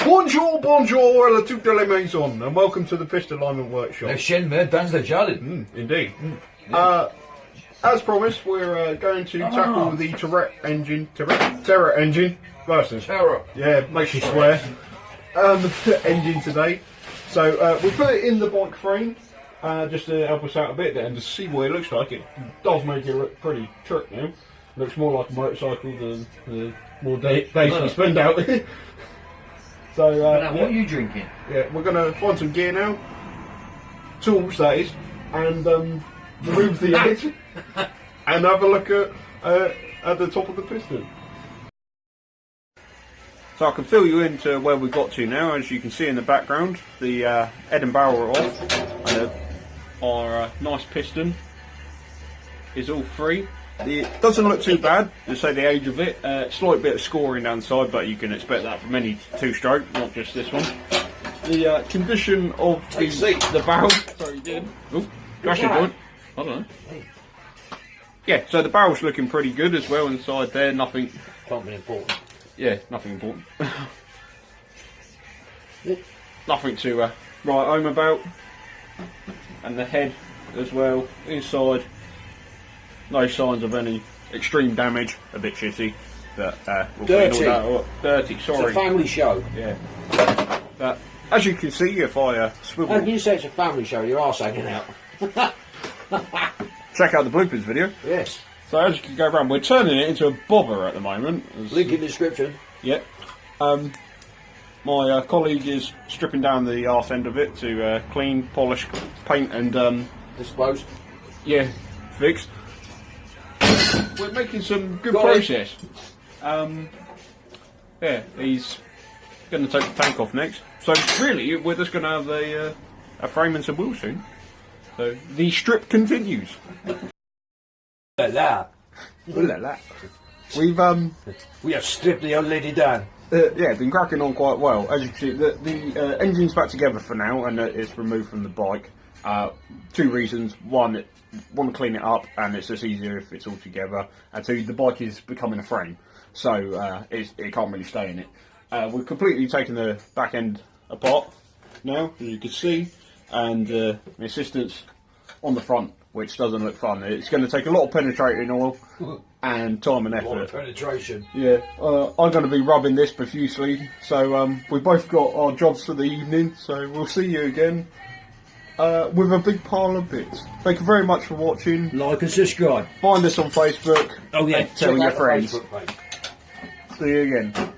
Bonjour, bonjour, à toutes les maisons, and welcome to the Piston Alignment Workshop. Les chaînes me dans le jardin. Indeed. As promised, we're going to tackle the Terrot engine versus Terrot. Yeah, makes you swear. Engine today. So we put it in the bike frame just to help us out a bit there and to see what it looks like. It does make it look pretty trick now. Looks more like a motorcycle than the more days we spend out there. So What are you drinking? Yeah, we're going to find some gear now, tools that is, and remove the edge and have a look at the top of the piston. So I can fill you into where we've got to now. As you can see in the background, the head and barrel are off, and our nice piston is all free. It doesn't look too bad, to say the age of it. Slight bit of scoring down the side, but you can expect that from any two-stroke, not just this one. The condition of the barrel. Sorry, you did. Oh, crashing joint. I don't know. Yeah, so the barrel's looking pretty good as well inside there. Nothing. Can't be important. Yeah, nothing important. Nothing to write home about. And the head as well inside. No signs of any extreme damage. A bit shitty, but we'll dirty. All that up. Dirty. Sorry. It's a family show. Yeah. But as you can see, if I swivel. How can you say it's a family show? Your arse hanging out. Check out the bloopers video. Yes. So as you can go around, we're turning it into a bobber at the moment. Link in the description. Yep. My colleague is stripping down the arse end of it to clean, polish, paint, and Dispose. yeah, fix. We're making some good progress. Yeah, he's going to take the tank off next. So really, we're just going to have a frame and some wheels soon. So the strip continues. Like that. Like that. We've We have stripped the old lady down. yeah, been cracking on quite well. As you can see, the engine's back together for now, and it's removed from the bike. Two reasons: one, want to clean it up, and it's just easier if it's all together. And two, the bike is becoming a frame, so it can't really stay in it. We've completely taken the back end apart now, as you can see, and the assistance on the front, which doesn't look fun. It's going to take a lot of penetrating oil and time and effort. A lot of penetration. Yeah, I'm going to be rubbing this profusely, so we've both got our jobs for the evening, so we'll see you again with a big pile of bits. Thank you very much for watching. Like and subscribe. Find us on Facebook. Oh yeah, and tell your friends. Facebook page. See you again.